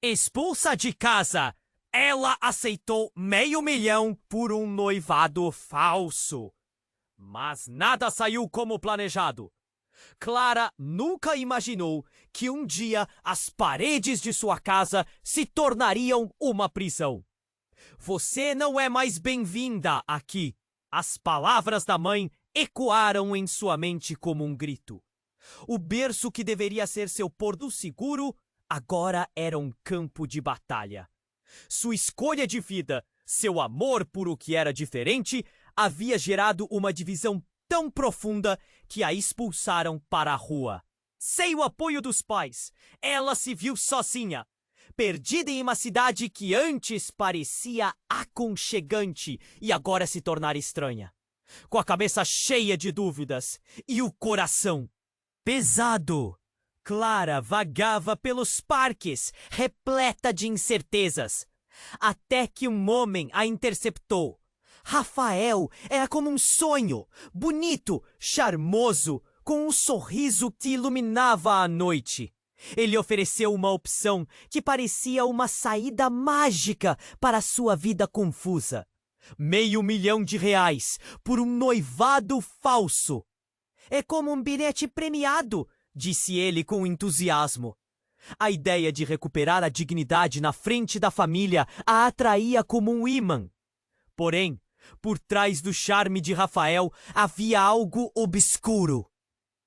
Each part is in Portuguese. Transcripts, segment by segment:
Expulsa de casa! Ela aceitou $500.000 por um noivado falso. Mas nada saiu como planejado. Clara nunca imaginou que um dia as paredes de sua casa se tornariam uma prisão. Você não é mais bem-vinda aqui. As palavras da mãe ecoaram em sua mente como um grito. O berço que deveria ser seu porto seguro agora era um campo de batalha. Sua escolha de vida, seu amor por o que era diferente, havia gerado uma divisão tão profunda que a expulsaram para a rua. Sem o apoio dos pais, ela se viu sozinha, perdida em uma cidade que antes parecia aconchegante e agora se tornara estranha. Com a cabeça cheia de dúvidas e o coração pesado, Clara vagava pelos parques, repleta de incertezas, até que um homem a interceptou. Rafael era como um sonho, bonito, charmoso, com um sorriso que iluminava a noite. Ele ofereceu uma opção que parecia uma saída mágica para sua vida confusa. R$500.000 por um noivado falso. É como um bilhete premiado, disse ele com entusiasmo. A ideia de recuperar a dignidade na frente da família a atraía como um ímã. Porém, por trás do charme de Rafael havia algo obscuro.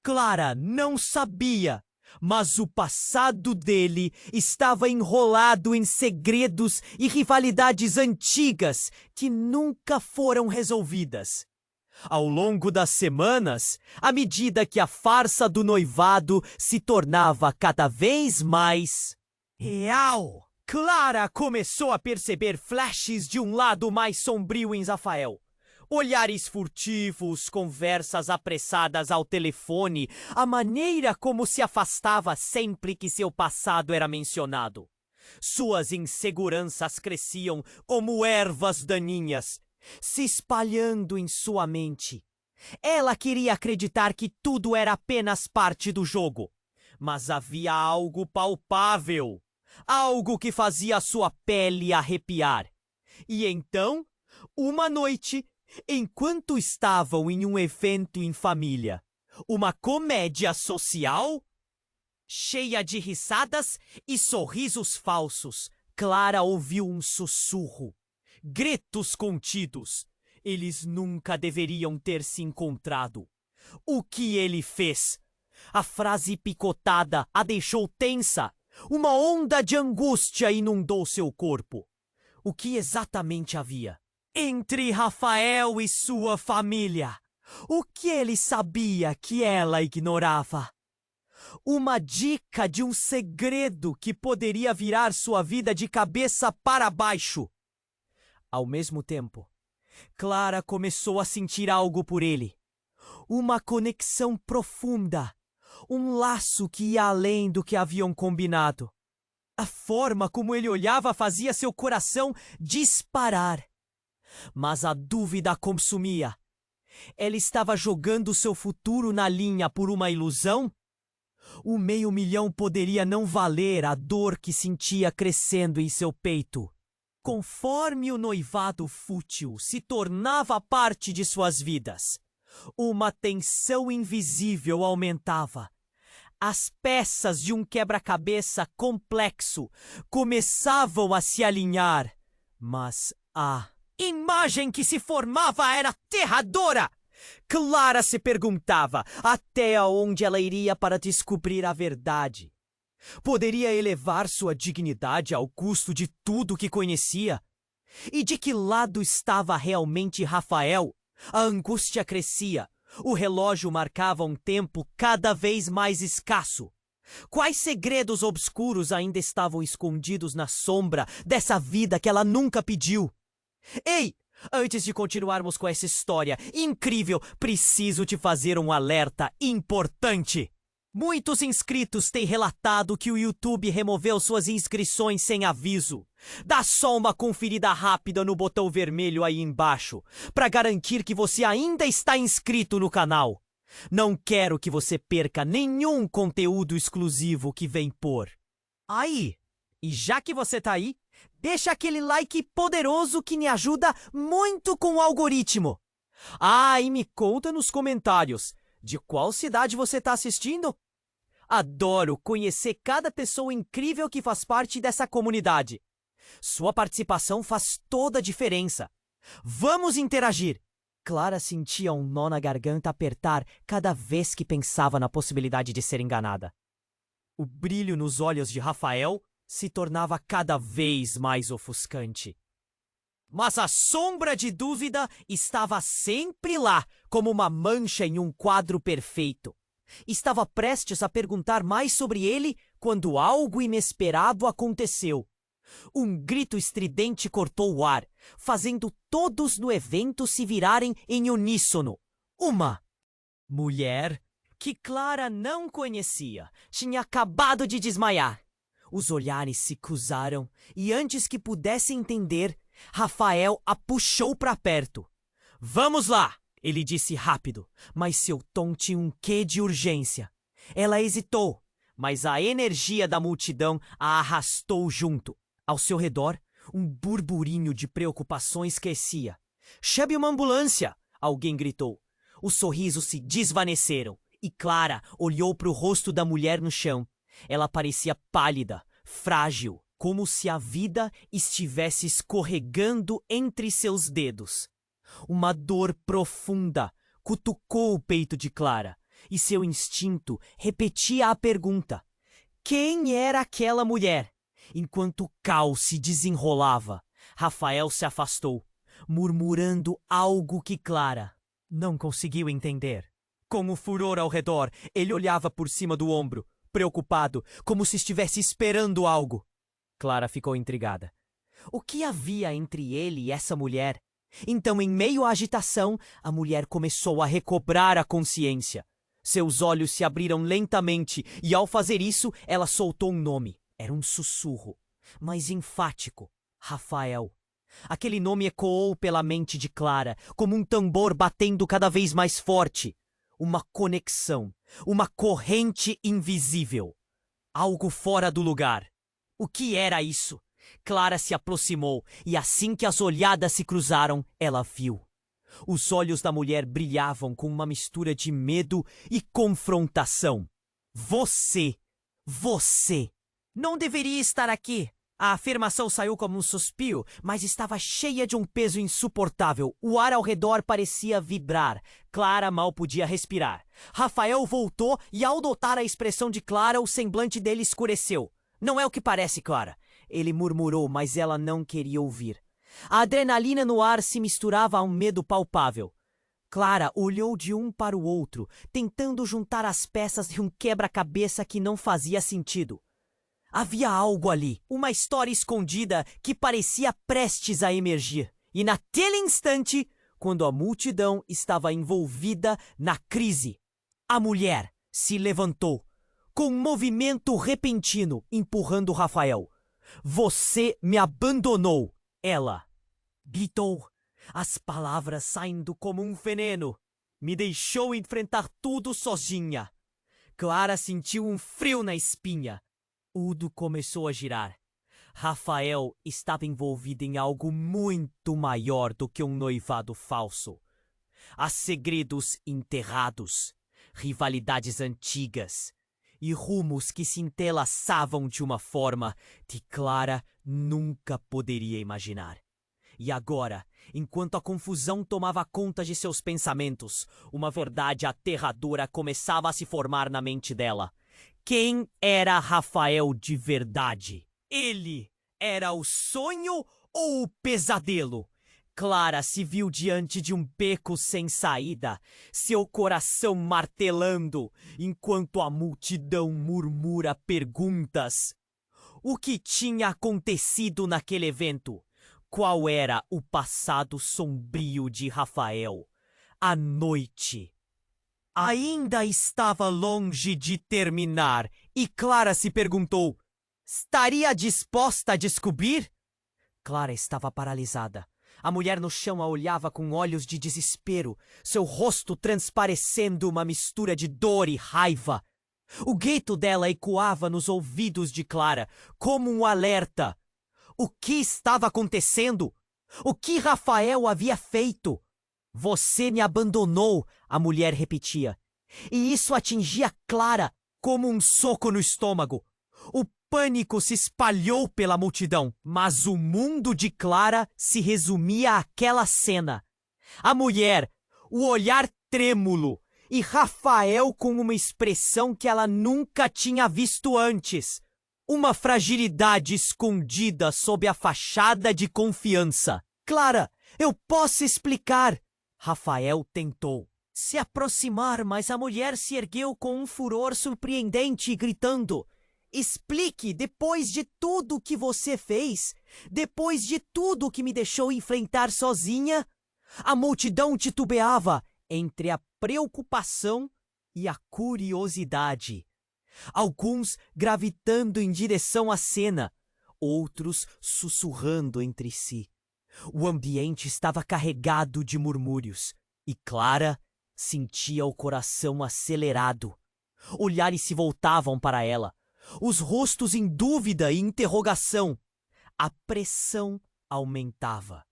Clara não sabia, mas o passado dele estava enrolado em segredos e rivalidades antigas que nunca foram resolvidas. Ao longo das semanas, à medida que a farsa do noivado se tornava cada vez mais real, Clara começou a perceber flashes de um lado mais sombrio em Rafael. Olhares furtivos, conversas apressadas ao telefone, a maneira como se afastava sempre que seu passado era mencionado. Suas inseguranças cresciam como ervas daninhas, se espalhando em sua mente. Ela queria acreditar que tudo era apenas parte do jogo, mas havia algo palpável, algo que fazia sua pele arrepiar. E então, uma noite, enquanto estavam em um evento em família, uma comédia social cheia de risadas e sorrisos falsos, Clara ouviu um sussurro. Gritos contidos. Eles nunca deveriam ter se encontrado. O que ele fez? A frase picotada a deixou tensa. Uma onda de angústia inundou seu corpo. O que exatamente havia entre Rafael e sua família? O que ele sabia que ela ignorava? Uma dica de um segredo que poderia virar sua vida de cabeça para baixo. Ao mesmo tempo, Clara começou a sentir algo por ele. Uma conexão profunda, um laço que ia além do que haviam combinado. A forma como ele olhava fazia seu coração disparar. Mas a dúvida a consumia. Ela estava jogando seu futuro na linha por uma ilusão? O R$500.000 poderia não valer a dor que sentia crescendo em seu peito. Conforme o noivado fútil se tornava parte de suas vidas, uma tensão invisível aumentava. As peças de um quebra-cabeça complexo começavam a se alinhar, mas a imagem que se formava era aterradora. Clara se perguntava até onde ela iria para descobrir a verdade. Poderia elevar sua dignidade ao custo de tudo que conhecia? E de que lado estava realmente Rafael? A angústia crescia. O relógio marcava um tempo cada vez mais escasso. Quais segredos obscuros ainda estavam escondidos na sombra dessa vida que ela nunca pediu? Ei! Antes de continuarmos com essa história incrível, preciso te fazer um alerta importante. Muitos inscritos têm relatado que o YouTube removeu suas inscrições sem aviso. Dá só uma conferida rápida no botão vermelho aí embaixo, para garantir que você ainda está inscrito no canal. Não quero que você perca nenhum conteúdo exclusivo que vem por aí. E já que você tá aí, deixa aquele like poderoso que me ajuda muito com o algoritmo. Ah, e me conta nos comentários, de qual cidade você tá assistindo? Adoro conhecer cada pessoa incrível que faz parte dessa comunidade. Sua participação faz toda a diferença. Vamos interagir! Clara sentia um nó na garganta apertar cada vez que pensava na possibilidade de ser enganada. O brilho nos olhos de Rafael se tornava cada vez mais ofuscante. Mas a sombra de dúvida estava sempre lá, como uma mancha em um quadro perfeito. Estava prestes a perguntar mais sobre ele quando algo inesperado aconteceu. Um grito estridente cortou o ar, fazendo todos no evento se virarem em uníssono. Uma mulher que Clara não conhecia tinha acabado de desmaiar. Os olhares se cruzaram e antes que pudesse entender, Rafael a puxou para perto. Vamos lá! Ele disse rápido, mas seu tom tinha um quê de urgência. Ela hesitou, mas a energia da multidão a arrastou junto. Ao seu redor, um burburinho de preocupações crescia. Chame uma ambulância! Alguém gritou. Os sorrisos se desvaneceram e Clara olhou para o rosto da mulher no chão. Ela parecia pálida, frágil, como se a vida estivesse escorregando entre seus dedos. Uma dor profunda cutucou o peito de Clara e seu instinto repetia a pergunta: quem era aquela mulher? Enquanto o caos se desenrolava, Rafael se afastou, murmurando algo que Clara não conseguiu entender. Com o furor ao redor, ele olhava por cima do ombro, preocupado, como se estivesse esperando algo. Clara ficou intrigada. O que havia entre ele e essa mulher? Então, em meio à agitação, a mulher começou a recobrar a consciência. Seus olhos se abriram lentamente e, ao fazer isso, ela soltou um nome. Era um sussurro, mas enfático. Rafael. Aquele nome ecoou pela mente de Clara, como um tambor batendo cada vez mais forte. Uma conexão, uma corrente invisível. Algo fora do lugar. O que era isso? Clara se aproximou e assim que as olhadas se cruzaram, ela viu. Os olhos da mulher brilhavam com uma mistura de medo e confrontação. Você não deveria estar aqui. A afirmação saiu como um suspiro, mas estava cheia de um peso insuportável. O ar ao redor parecia vibrar. Clara mal podia respirar. Rafael voltou e, ao notar a expressão de Clara, o semblante dele escureceu. Não é o que parece, Clara. Ele murmurou, mas ela não queria ouvir. A adrenalina no ar se misturava a um medo palpável. Clara olhou de um para o outro, tentando juntar as peças de um quebra-cabeça que não fazia sentido. Havia algo ali, uma história escondida que parecia prestes a emergir. E naquele instante, quando a multidão estava envolvida na crise, a mulher se levantou, com um movimento repentino, empurrando Rafael. Você me abandonou, ela gritou, as palavras saindo como um veneno. Me deixou enfrentar tudo sozinha. Clara sentiu um frio na espinha. Tudo começou a girar. Rafael estava envolvido em algo muito maior do que um noivado falso. Há segredos enterrados, rivalidades antigas e rumos que se entrelaçavam de uma forma que Clara nunca poderia imaginar. E agora, enquanto a confusão tomava conta de seus pensamentos, uma verdade aterradora começava a se formar na mente dela. Quem era Rafael de verdade? Ele era o sonho ou o pesadelo? Clara se viu diante de um beco sem saída, seu coração martelando, enquanto a multidão murmura perguntas. O que tinha acontecido naquele evento? Qual era o passado sombrio de Rafael? A noite ainda estava longe de terminar e Clara se perguntou: estaria disposta a descobrir? Clara estava paralisada. A mulher no chão a olhava com olhos de desespero, seu rosto transparecendo uma mistura de dor e raiva. O grito dela ecoava nos ouvidos de Clara, como um alerta. O que estava acontecendo? O que Rafael havia feito? Você me abandonou, a mulher repetia. E isso atingia Clara como um soco no estômago. O pânico se espalhou pela multidão, mas o mundo de Clara se resumia àquela cena. A mulher, o olhar trêmulo, e Rafael com uma expressão que ela nunca tinha visto antes. Uma fragilidade escondida sob a fachada de confiança. Clara, eu posso explicar. Rafael tentou se aproximar, mas a mulher se ergueu com um furor surpreendente, gritando: explique, depois de tudo que você fez, depois de tudo que me deixou enfrentar sozinha. A multidão titubeava entre a preocupação e a curiosidade. Alguns gravitando em direção à cena, outros sussurrando entre si. O ambiente estava carregado de murmúrios, e Clara sentia o coração acelerado. Olhares se voltavam para ela, os rostos em dúvida e interrogação. A pressão aumentava.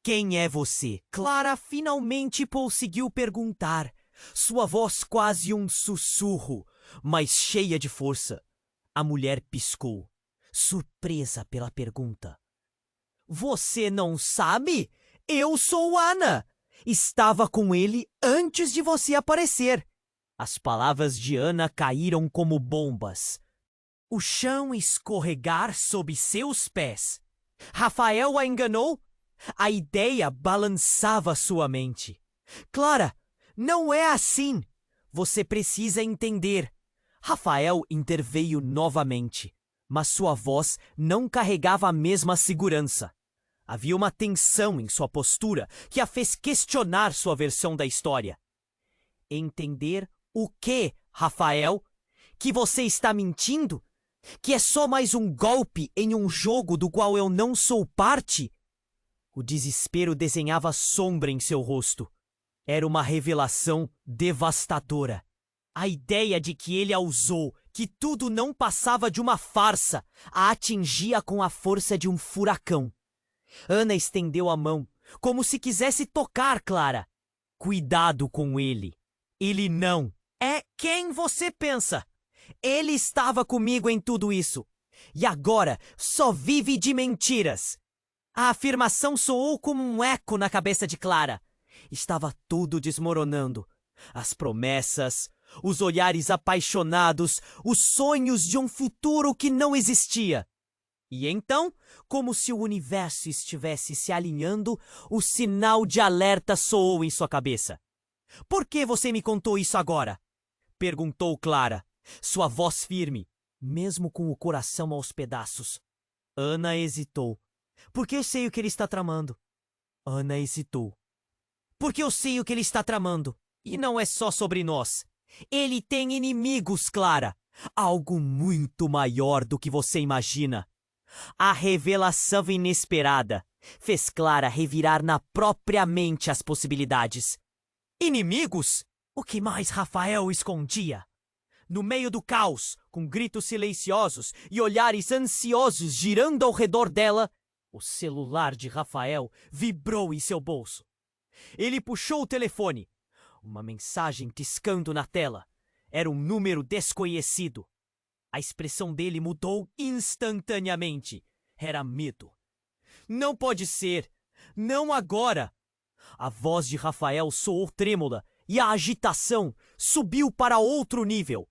Quem é você? Clara finalmente conseguiu perguntar, sua voz quase um sussurro, mas cheia de força. A mulher piscou, surpresa pela pergunta. Você não sabe? Eu sou Ana! Estava com ele antes de você aparecer. As palavras de Ana caíram como bombas. O chão escorregar sob seus pés. Rafael a enganou? A ideia balançava sua mente. Clara, não é assim. Você precisa entender. Rafael interveio novamente, mas sua voz não carregava a mesma segurança. Havia uma tensão em sua postura que a fez questionar sua versão da história. Entender o quê, Rafael? Que você está mentindo? Que é só mais um golpe em um jogo do qual eu não sou parte? O desespero desenhava sombra em seu rosto. Era uma revelação devastadora. A ideia de que ele a usou, que tudo não passava de uma farsa, a atingia com a força de um furacão. Ana estendeu a mão, como se quisesse tocar Clara. Cuidado com ele. Ele não é quem você pensa. Ele estava comigo em tudo isso. E agora só vive de mentiras. A afirmação soou como um eco na cabeça de Clara. Estava tudo desmoronando. As promessas, os olhares apaixonados, os sonhos de um futuro que não existia. E então, como se o universo estivesse se alinhando, o sinal de alerta soou em sua cabeça. Por que você me contou isso agora? Perguntou Clara, sua voz firme, mesmo com o coração aos pedaços. Ana hesitou. Porque eu sei o que ele está tramando. Ana hesitou. Porque eu sei o que ele está tramando. E não é só sobre nós. Ele tem inimigos, Clara. Algo muito maior do que você imagina. A revelação inesperada fez Clara revirar na própria mente as possibilidades. Inimigos? O que mais Rafael escondia? No meio do caos, com gritos silenciosos e olhares ansiosos girando ao redor dela, o celular de Rafael vibrou em seu bolso. Ele puxou o telefone. Uma mensagem piscando na tela. Era um número desconhecido. A expressão dele mudou instantaneamente. Era medo. Não pode ser. Não agora. A voz de Rafael soou trêmula e a agitação subiu para outro nível.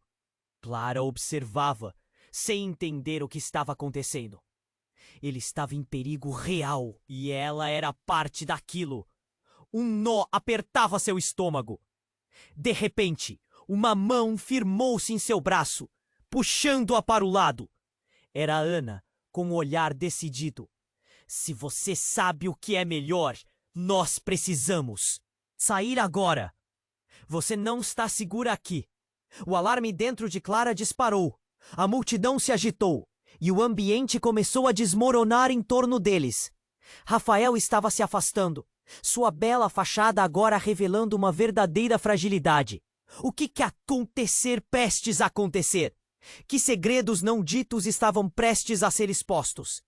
Clara observava, sem entender o que estava acontecendo. Ele estava em perigo real e ela era parte daquilo. Um nó apertava seu estômago. De repente, uma mão firmou-se em seu braço, puxando-a para o lado. Era Ana, com um olhar decidido. Se você sabe o que é melhor, nós precisamos sair agora. Você não está segura aqui. O alarme dentro de Clara disparou. A multidão se agitou e o ambiente começou a desmoronar em torno deles. Rafael estava se afastando, sua bela fachada agora revelando uma verdadeira fragilidade. O que acontecer prestes a acontecer? Que segredos não ditos estavam prestes a ser expostos?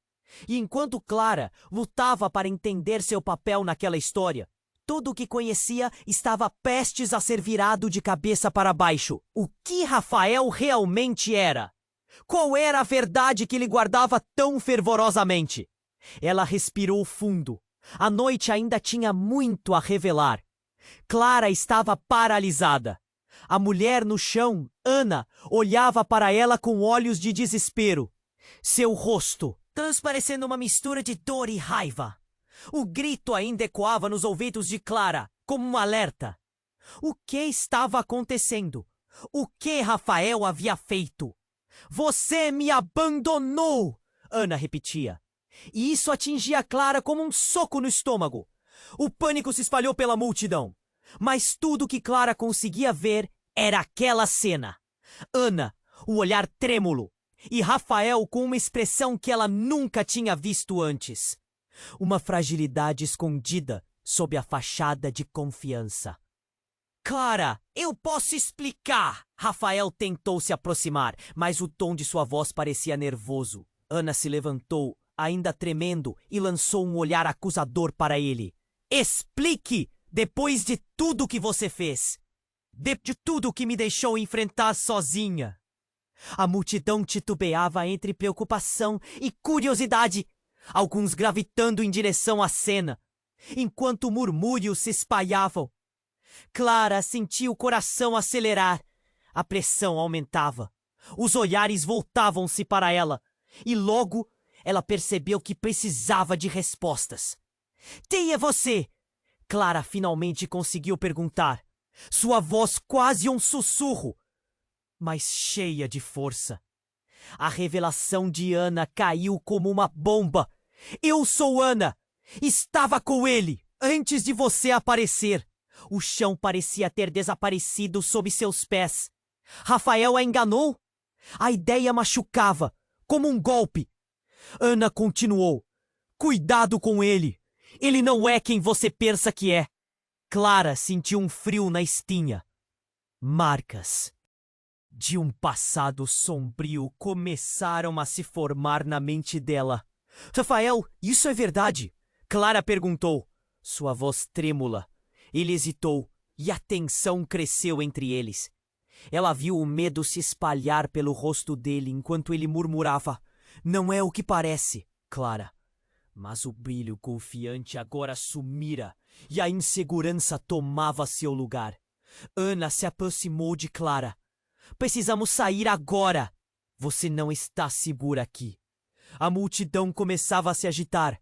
E enquanto Clara lutava para entender seu papel naquela história, tudo o que conhecia estava prestes a ser virado de cabeça para baixo. O que Rafael realmente era? Qual era a verdade que ele guardava tão fervorosamente? Ela respirou fundo. A noite ainda tinha muito a revelar. Clara estava paralisada. A mulher no chão, Ana, olhava para ela com olhos de desespero. Seu rosto, transparecendo uma mistura de dor e raiva. O grito ainda ecoava nos ouvidos de Clara, como um alerta. O que estava acontecendo? O que Rafael havia feito? Você me abandonou! Ana repetia. E isso atingia Clara como um soco no estômago. O pânico se espalhou pela multidão. Mas tudo que Clara conseguia ver era aquela cena. Ana, o olhar trêmulo, e Rafael com uma expressão que ela nunca tinha visto antes. Uma fragilidade escondida sob a fachada de confiança. Clara, eu posso explicar! Rafael tentou se aproximar, mas o tom de sua voz parecia nervoso. Ana se levantou, ainda tremendo, e lançou um olhar acusador para ele. Explique! Depois de tudo que você fez! De tudo que me deixou enfrentar sozinha! A multidão titubeava entre preocupação e curiosidade, alguns gravitando em direção à cena, enquanto murmúrios se espalhavam. Clara sentia o coração acelerar. A pressão aumentava. Os olhares voltavam-se para ela, e logo ela percebeu que precisava de respostas. Quem é você? Clara finalmente conseguiu perguntar. Sua voz quase um sussurro, mas cheia de força. A revelação de Ana caiu como uma bomba. Eu sou Ana! Estava com ele antes de você aparecer. O chão parecia ter desaparecido sob seus pés. Rafael a enganou? A ideia machucava, como um golpe. Ana continuou. Cuidado com ele. Ele não é quem você pensa que é. Clara sentiu um frio na espinha. Marcas de um passado sombrio começaram a se formar na mente dela. Rafael, isso é verdade? Clara perguntou, sua voz trêmula. Ele hesitou e a tensão cresceu entre eles. Ela viu o medo se espalhar pelo rosto dele enquanto ele murmurava. Não é o que parece, Clara. Mas o brilho confiante agora sumira e a insegurança tomava seu lugar. Ana se aproximou de Clara. Precisamos sair agora. Você não está segura aqui. A multidão começava a se agitar.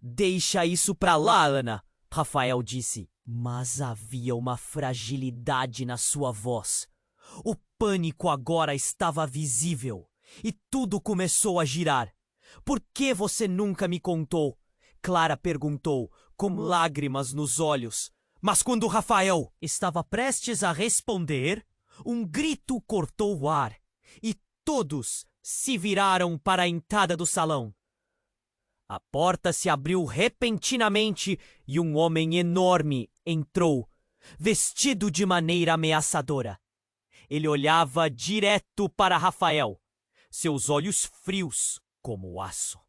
Deixa isso pra lá, Ana, Rafael disse. Mas havia uma fragilidade na sua voz. O pânico agora estava visível e tudo começou a girar. Por que você nunca me contou? Clara perguntou, com lágrimas nos olhos. Mas quando Rafael estava prestes a responder, um grito cortou o ar e todos se viraram para a entrada do salão. A porta se abriu repentinamente e um homem enorme entrou, vestido de maneira ameaçadora. Ele olhava direto para Rafael, seus olhos frios como aço.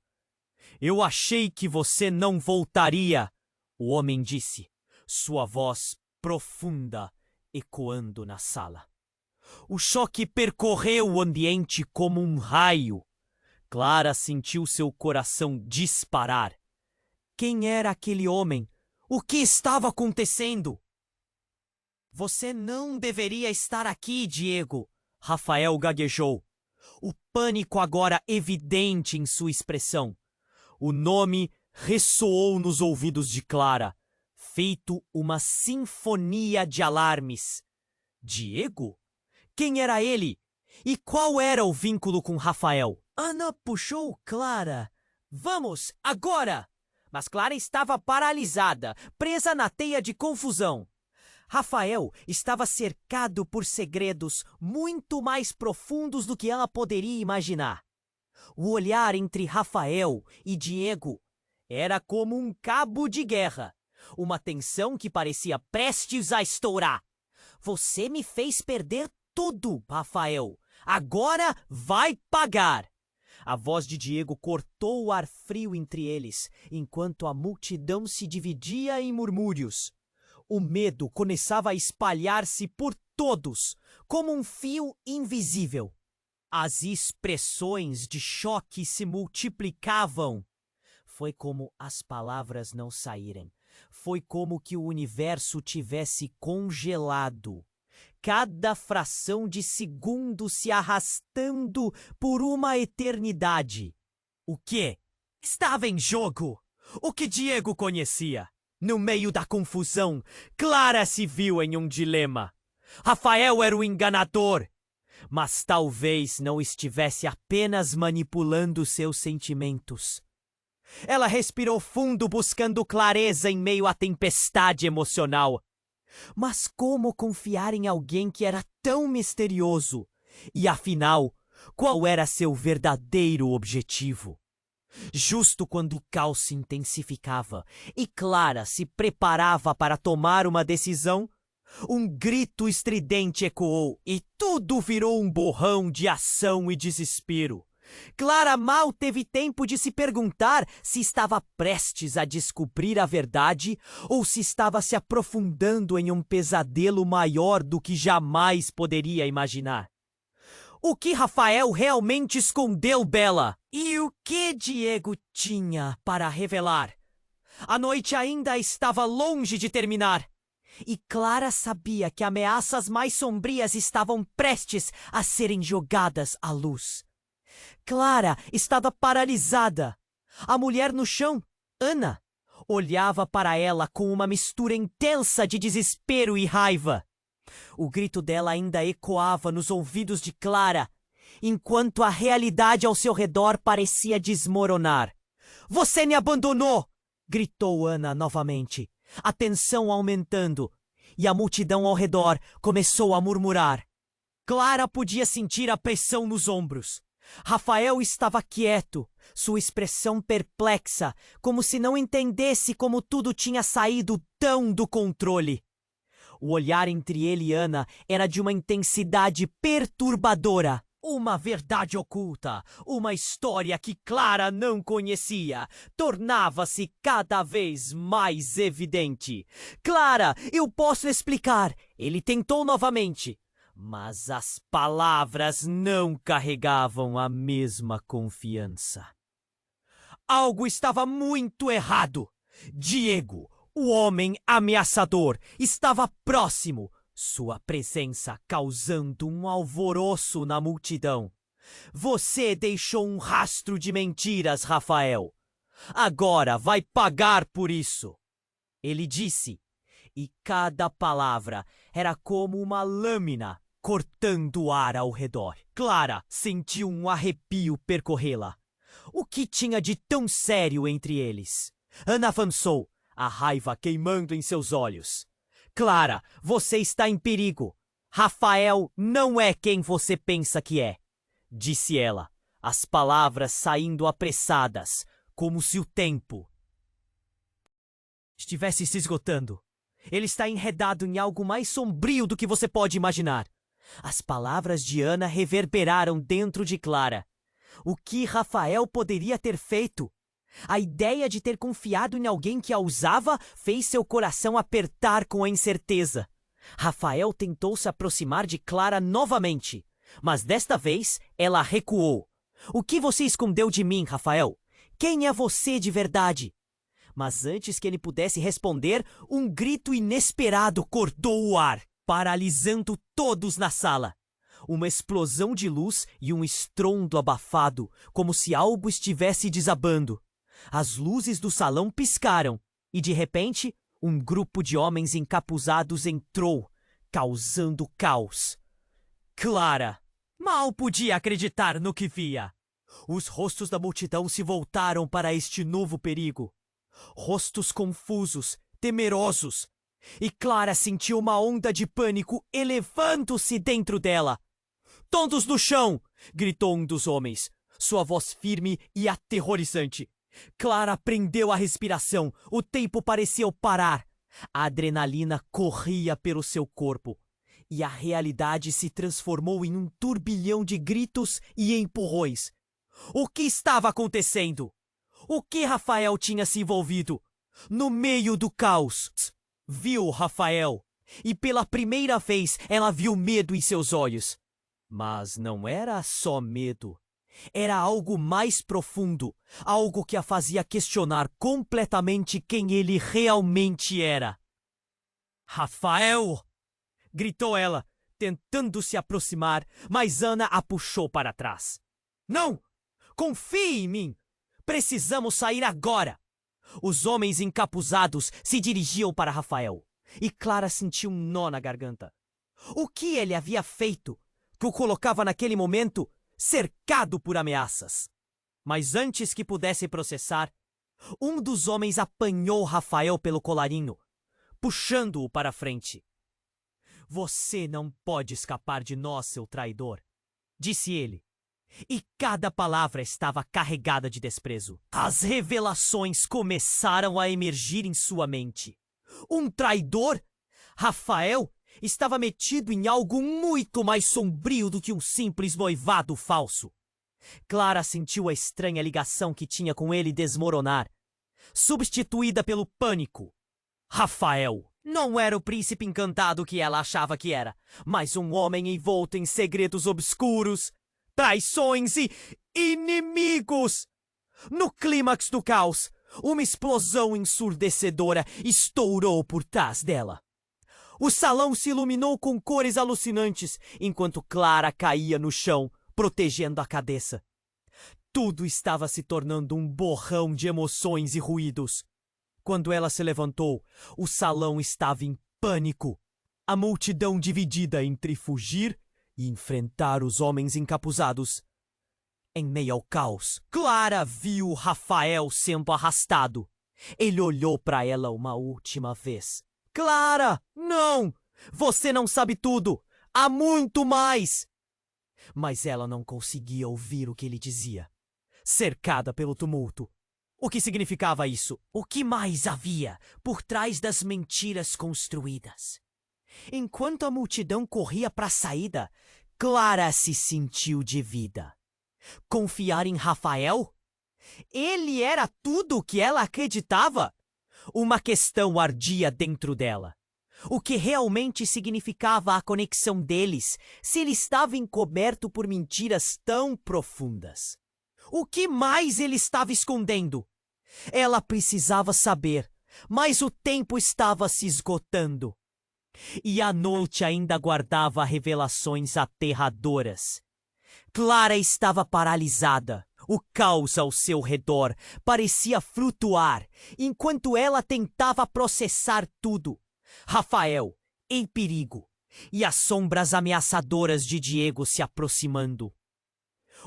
Eu achei que você não voltaria, o homem disse, sua voz profunda ecoando na sala. O choque percorreu o ambiente como um raio. Clara sentiu seu coração disparar. Quem era aquele homem? O que estava acontecendo? Você não deveria estar aqui, Diego, Rafael gaguejou. O pânico agora evidente em sua expressão. O nome ressoou nos ouvidos de Clara, feito uma sinfonia de alarmes. Diego? Quem era ele? E qual era o vínculo com Rafael? Ana puxou Clara. Vamos, agora! Mas Clara estava paralisada, presa na teia de confusão. Rafael estava cercado por segredos muito mais profundos do que ela poderia imaginar. O olhar entre Rafael e Diego era como um cabo de guerra, uma tensão que parecia prestes a estourar. Você me fez perder tudo, Rafael. Agora vai pagar! A voz de Diego cortou o ar frio entre eles, enquanto a multidão se dividia em murmúrios. O medo começava a espalhar-se por todos, como um fio invisível. As expressões de choque se multiplicavam. Foi como as palavras não saírem. Foi como que o universo tivesse congelado. Cada fração de segundo se arrastando por uma eternidade. O que estava em jogo? O que Diego conhecia? No meio da confusão, Clara se viu em um dilema. Rafael era o enganador, mas talvez não estivesse apenas manipulando seus sentimentos. Ela respirou fundo, buscando clareza em meio à tempestade emocional. Mas como confiar em alguém que era tão misterioso? E afinal, qual era seu verdadeiro objetivo? Justo quando o caos se intensificava e Clara se preparava para tomar uma decisão, um grito estridente ecoou e tudo virou um borrão de ação e desespero. Clara mal teve tempo de se perguntar se estava prestes a descobrir a verdade ou se estava se aprofundando em um pesadelo maior do que jamais poderia imaginar. O que Rafael realmente escondeu, Bella? E o que Diego tinha para revelar? A noite ainda estava longe de terminar. E Clara sabia que ameaças mais sombrias estavam prestes a serem jogadas à luz. Clara estava paralisada. A mulher no chão, Ana, olhava para ela com uma mistura intensa de desespero e raiva. O grito dela ainda ecoava nos ouvidos de Clara, enquanto a realidade ao seu redor parecia desmoronar. "Você me abandonou!" gritou Ana novamente, a tensão aumentando, e a multidão ao redor começou a murmurar. Clara podia sentir a pressão nos ombros. Rafael estava quieto, sua expressão perplexa, como se não entendesse como tudo tinha saído tão do controle. O olhar entre ele e Ana era de uma intensidade perturbadora. Uma verdade oculta, uma história que Clara não conhecia, tornava-se cada vez mais evidente. "Clara, eu posso explicar." Ele tentou novamente. Mas as palavras não carregavam a mesma confiança. Algo estava muito errado. Diego, o homem ameaçador, estava próximo, sua presença causando um alvoroço na multidão. "Você deixou um rastro de mentiras, Rafael. Agora vai pagar por isso." Ele disse, e cada palavra era como uma lâmina cortando o ar ao redor. Clara sentiu um arrepio percorrê-la. O que tinha de tão sério entre eles? Ana avançou, a raiva queimando em seus olhos. "Clara, você está em perigo. Rafael não é quem você pensa que é," disse ela, as palavras saindo apressadas, como se o tempo estivesse se esgotando. "Ele está enredado em algo mais sombrio do que você pode imaginar." As palavras de Ana reverberaram dentro de Clara. O que Rafael poderia ter feito? A ideia de ter confiado em alguém que a usava fez seu coração apertar com a incerteza. Rafael tentou se aproximar de Clara novamente, mas desta vez ela recuou. "O que você escondeu de mim, Rafael? Quem é você de verdade?" Mas antes que ele pudesse responder, um grito inesperado cortou o ar, paralisando todos na sala. Uma explosão de luz e um estrondo abafado, como se algo estivesse desabando. As luzes do salão piscaram e, de repente, um grupo de homens encapuzados entrou, causando caos. Clara mal podia acreditar no que via. Os rostos da multidão se voltaram para este novo perigo. Rostos confusos, temerosos. E Clara sentiu uma onda de pânico elevando-se dentro dela. "Todos no chão!" gritou um dos homens, sua voz firme e aterrorizante. Clara prendeu a respiração, o tempo pareceu parar. A adrenalina corria pelo seu corpo. e a realidade se transformou em um turbilhão de gritos e empurrões. O que estava acontecendo? O que Rafael tinha se envolvido? No meio do caos, viu Rafael, e pela primeira vez ela viu medo em seus olhos. Mas não era só medo. Era algo mais profundo, algo que a fazia questionar completamente quem ele realmente era. Rafael! Gritou ela, tentando se aproximar, mas Ana a puxou para trás. Não! Confie em mim! Precisamos sair agora! Os homens encapuzados se dirigiam para Rafael, e Clara sentiu um nó na garganta. O que ele havia feito que o colocava naquele momento cercado por ameaças? Mas antes que pudesse processar, um dos homens apanhou Rafael pelo colarinho, puxando-o para frente. Você não pode escapar de nós, seu traidor, disse ele. E cada palavra estava carregada de desprezo. As revelações começaram a emergir em sua mente. Um traidor? Rafael estava metido em algo muito mais sombrio do que um simples noivado falso. Clara sentiu a estranha ligação que tinha com ele desmoronar, substituída pelo pânico. Rafael não era o príncipe encantado que ela achava que era, mas um homem envolto em segredos obscuros, traições e inimigos. No clímax do caos, uma explosão ensurdecedora estourou por trás dela. O salão se iluminou com cores alucinantes, enquanto Clara caía no chão, protegendo a cabeça. Tudo estava se tornando um borrão de emoções e ruídos. Quando ela se levantou, o salão estava em pânico. A multidão dividida entre fugir e enfrentar os homens encapuzados. Em meio ao caos, Clara viu Rafael sendo arrastado. Ele olhou para ela uma última vez. Clara, não! Você não sabe tudo! Há muito mais! Mas ela não conseguia ouvir o que ele dizia, cercada pelo tumulto. O que significava isso? O que mais havia por trás das mentiras construídas? Enquanto a multidão corria para a saída, Clara se sentiu dividida. Confiar em Rafael? Ele era tudo o que ela acreditava? Uma questão ardia dentro dela. O que realmente significava a conexão deles, se ele estava encoberto por mentiras tão profundas? O que mais ele estava escondendo? Ela precisava saber, mas o tempo estava se esgotando. E a noite ainda guardava revelações aterradoras. Clara estava paralisada. O caos ao seu redor parecia flutuar, enquanto ela tentava processar tudo. Rafael, em perigo, e as sombras ameaçadoras de Diego se aproximando.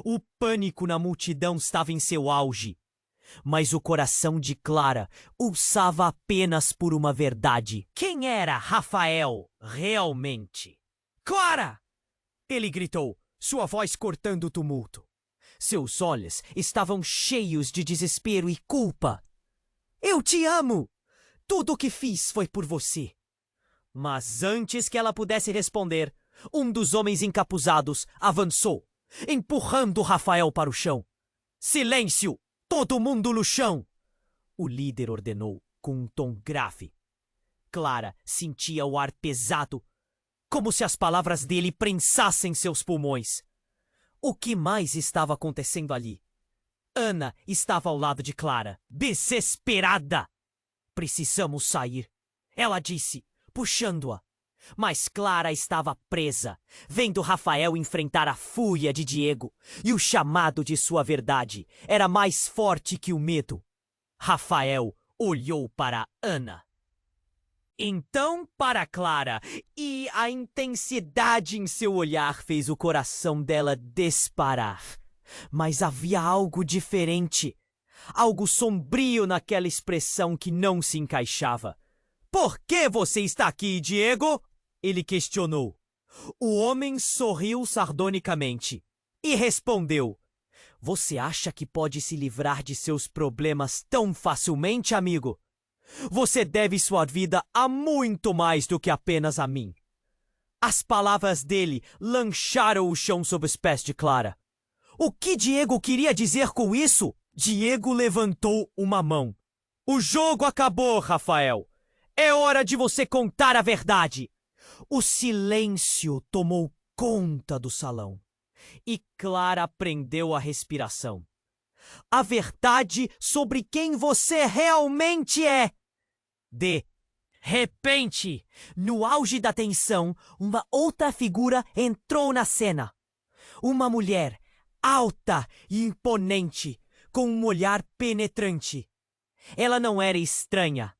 O pânico na multidão estava em seu auge, mas o coração de Clara pulsava apenas por uma verdade. Quem era Rafael realmente? Clara! Ele gritou, sua voz cortando o tumulto. Seus olhos estavam cheios de desespero e culpa. Eu te amo! Tudo o que fiz foi por você. Mas antes que ela pudesse responder, um dos homens encapuzados avançou, empurrando Rafael para o chão. Silêncio! Todo mundo no chão! O líder ordenou com um tom grave. Clara sentia o ar pesado, como se as palavras dele prensassem seus pulmões. O que mais estava acontecendo ali? Ana estava ao lado de Clara, desesperada. Precisamos sair, ela disse, puxando-a. Mas Clara estava presa, vendo Rafael enfrentar a fúria de Diego, e o chamado de sua verdade era mais forte que o medo. Rafael olhou para Ana. Então para Clara, e a intensidade em seu olhar fez o coração dela disparar. Mas havia algo diferente, algo sombrio naquela expressão que não se encaixava. Por que você está aqui, Diego? Ele questionou. O homem sorriu sardonicamente e respondeu. Você acha que pode se livrar de seus problemas tão facilmente, amigo? Você deve sua vida a muito mais do que apenas a mim. As palavras dele lancharam o chão sob os pés de Clara. O que Diego queria dizer com isso? Diego levantou uma mão. O jogo acabou, Rafael. É hora de você contar a verdade. O silêncio tomou conta do salão. E Clara prendeu a respiração. A verdade sobre quem você realmente é. De repente, no auge da tensão, uma outra figura entrou na cena. Uma mulher alta e imponente, com um olhar penetrante. Ela não era estranha.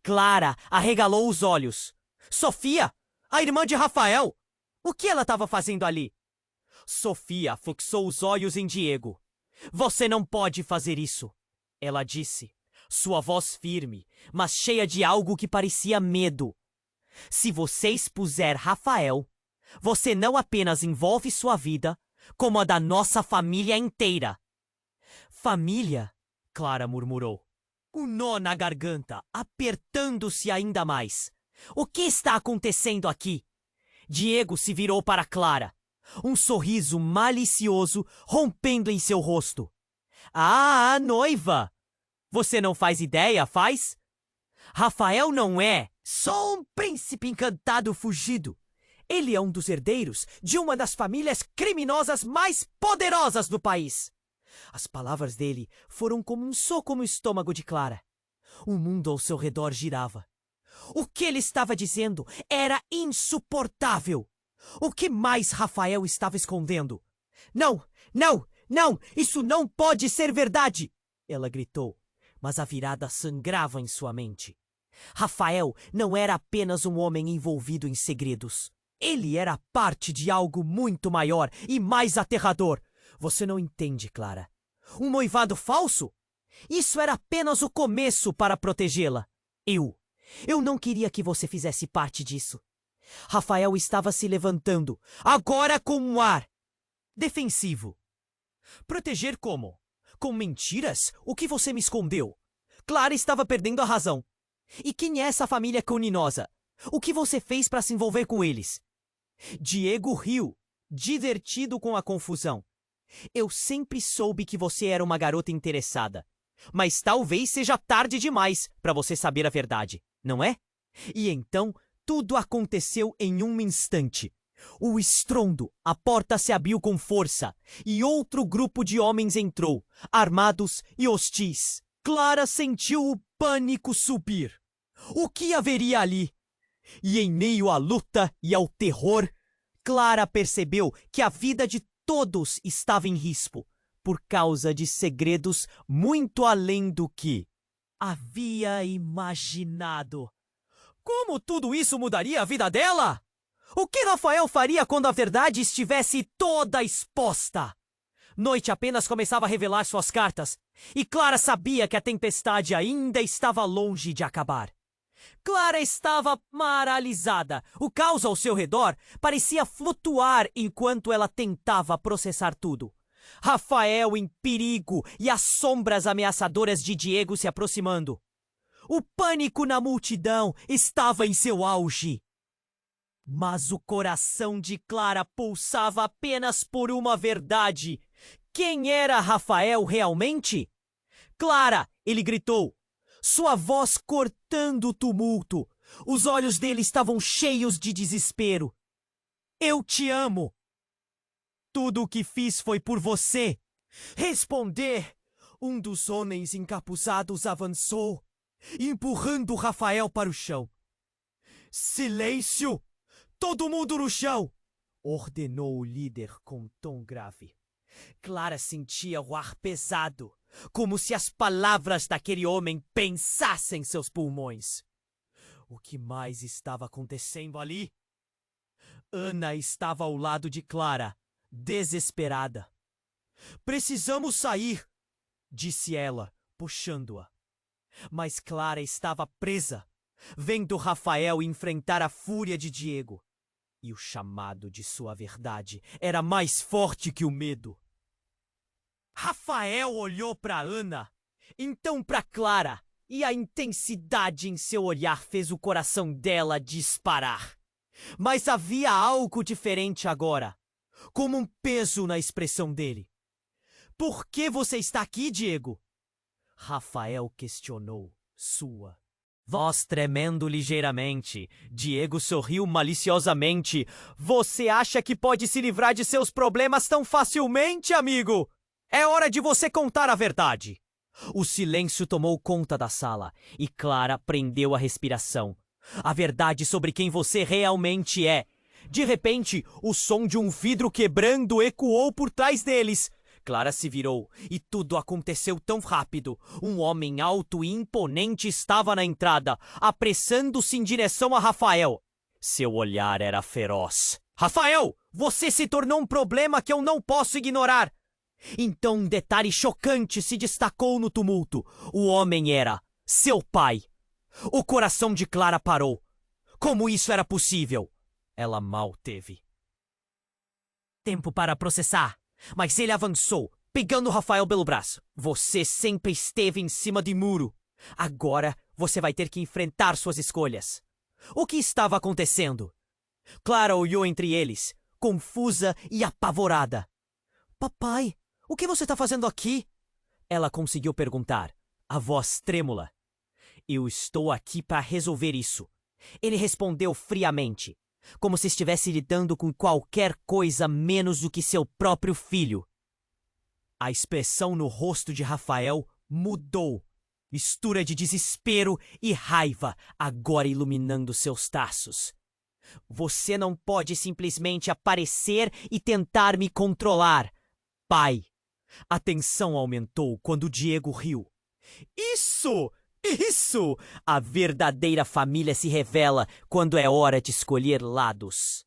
Clara arregalou os olhos. Sofia, a irmã de Rafael. O que ela estava fazendo ali? Sofia fixou os olhos em Diego. Você não pode fazer isso, ela disse, sua voz firme, mas cheia de algo que parecia medo. Se você expuser Rafael, você não apenas envolve sua vida, como a da nossa família inteira. Família? Clara murmurou. O nó na garganta, apertando-se ainda mais. O que está acontecendo aqui? Diego se virou para Clara. Um sorriso malicioso rompendo em seu rosto. Ah, a noiva! Você não faz ideia, faz? Rafael não é só um príncipe encantado fugido. Ele é um dos herdeiros de uma das famílias criminosas mais poderosas do país. As palavras dele foram como um soco no estômago de Clara. O mundo ao seu redor girava. O que ele estava dizendo era insuportável. O que mais Rafael estava escondendo? Não, não, não! Isso não pode ser verdade! Ela gritou, mas a virada sangrava em sua mente. Rafael não era apenas um homem envolvido em segredos. Ele era parte de algo muito maior e mais aterrador. Você não entende, Clara. Um noivado falso? Isso era apenas o começo para protegê-la. Eu não queria que você fizesse parte disso. Rafael estava se levantando, agora com um ar defensivo. Proteger como? Com mentiras? O que você me escondeu? Clara estava perdendo a razão. E quem é essa família criminosa? O que você fez para se envolver com eles? Diego riu, divertido com a confusão. Eu sempre soube que você era uma garota interessada. Mas talvez seja tarde demais para você saber a verdade, não é? E então tudo aconteceu em um instante. O estrondo, a porta se abriu com força e outro grupo de homens entrou, armados e hostis. Clara sentiu o pânico subir. O que haveria ali? E em meio à luta e ao terror, Clara percebeu que a vida de todos estava em risco, por causa de segredos muito além do que havia imaginado. Como tudo isso mudaria a vida dela? O que Rafael faria quando a verdade estivesse toda exposta? Noite apenas começava a revelar suas cartas, e Clara sabia que a tempestade ainda estava longe de acabar. Clara estava paralisada. O caos ao seu redor parecia flutuar enquanto ela tentava processar tudo. Rafael em perigo e as sombras ameaçadoras de Diego se aproximando. O pânico na multidão estava em seu auge. Mas o coração de Clara pulsava apenas por uma verdade. Quem era Rafael realmente? Clara! Ele gritou, sua voz cortando o tumulto. Os olhos dele estavam cheios de desespero. Eu te amo. Tudo o que fiz foi por você. Responder! Um dos homens encapuzados avançou, empurrando Rafael para o chão. Silêncio! Todo mundo no chão! Ordenou o líder com tom grave. Clara sentia o ar pesado, como se as palavras daquele homem pensassem seus pulmões. O que mais estava acontecendo ali? Ana estava ao lado de Clara, desesperada. Precisamos sair, disse ela, puxando-a. Mas Clara estava presa, vendo Rafael enfrentar a fúria de Diego. E o chamado de sua verdade era mais forte que o medo. Rafael olhou para Ana, então para Clara, e a intensidade em seu olhar fez o coração dela disparar. Mas havia algo diferente agora, como um peso na expressão dele. Por que você está aqui, Diego? Rafael questionou, sua voz tremendo ligeiramente. Diego sorriu maliciosamente. Você acha que pode se livrar de seus problemas tão facilmente, amigo? É hora de você contar a verdade. O silêncio tomou conta da sala e Clara prendeu a respiração. A verdade sobre quem você realmente é. De repente, o som de um vidro quebrando ecoou por trás deles. Clara se virou e tudo aconteceu tão rápido. Um homem alto e imponente estava na entrada, apressando-se em direção a Rafael. Seu olhar era feroz. Rafael, você se tornou um problema que eu não posso ignorar. Então um detalhe chocante se destacou no tumulto. O homem era seu pai. O coração de Clara parou. Como isso era possível? Ela mal teve tempo para processar. Mas ele avançou, pegando Rafael pelo braço. Você sempre esteve em cima de muro. Agora você vai ter que enfrentar suas escolhas. O que estava acontecendo? Clara olhou entre eles, confusa e apavorada. Papai, o que você está fazendo aqui? Ela conseguiu perguntar, a voz trêmula. Eu estou aqui para resolver isso. Ele respondeu friamente, como se estivesse lidando com qualquer coisa menos do que seu próprio filho. A expressão no rosto de Rafael mudou. Mistura de desespero e raiva, agora iluminando seus traços. Você não pode simplesmente aparecer e tentar me controlar, pai. A tensão aumentou quando Diego riu. Isso! Isso! A verdadeira família se revela quando é hora de escolher lados.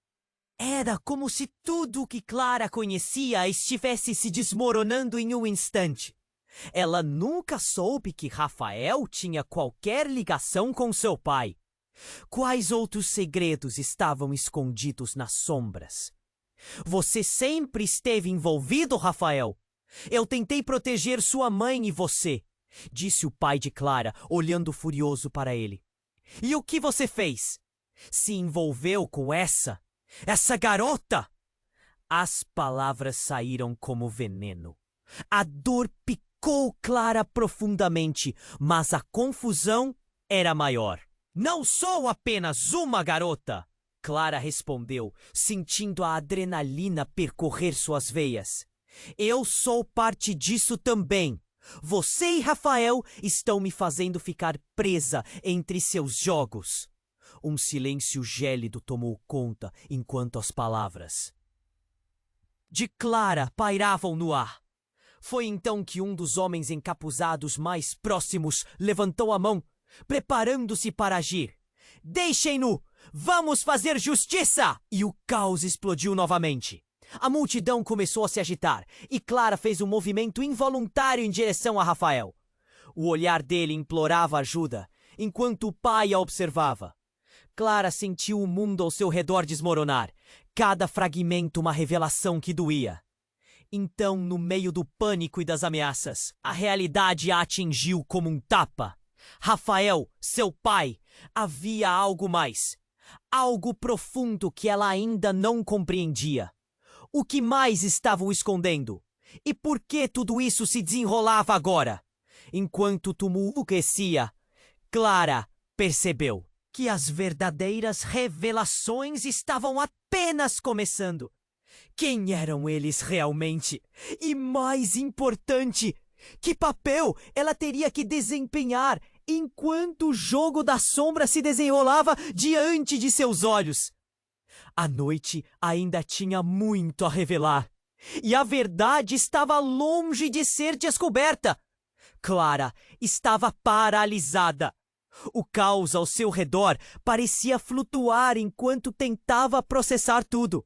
Era como se tudo o que Clara conhecia estivesse se desmoronando em um instante. Ela nunca soube que Rafael tinha qualquer ligação com seu pai. Quais outros segredos estavam escondidos nas sombras? Você sempre esteve envolvido, Rafael. Eu tentei proteger sua mãe e você, disse o pai de Clara, olhando furioso para ele. E o que você fez? Se envolveu com essa garota? As palavras saíram como veneno. A dor picou Clara profundamente, mas a confusão era maior. Não sou apenas uma garota, Clara respondeu, sentindo a adrenalina percorrer suas veias. Eu sou parte disso também. Você e Rafael estão me fazendo ficar presa entre seus jogos. Um silêncio gélido tomou conta enquanto as palavras de Clara pairavam no ar. Foi então que um dos homens encapuzados mais próximos levantou a mão, preparando-se para agir. Deixem-no! Vamos fazer justiça! E o caos explodiu novamente. A multidão começou a se agitar e Clara fez um movimento involuntário em direção a Rafael. O olhar dele implorava ajuda, enquanto o pai a observava. Clara sentiu o mundo ao seu redor desmoronar, cada fragmento uma revelação que doía. Então, no meio do pânico e das ameaças, a realidade a atingiu como um tapa. Rafael, seu pai, havia algo mais. Algo profundo que ela ainda não compreendia. O que mais estavam escondendo? E por que tudo isso se desenrolava agora? Enquanto o tumulto crescia, Clara percebeu que as verdadeiras revelações estavam apenas começando. Quem eram eles realmente? E mais importante, que papel ela teria que desempenhar enquanto o jogo da sombra se desenrolava diante de seus olhos? A noite ainda tinha muito a revelar, e a verdade estava longe de ser descoberta. Clara estava paralisada. O caos ao seu redor parecia flutuar enquanto tentava processar tudo.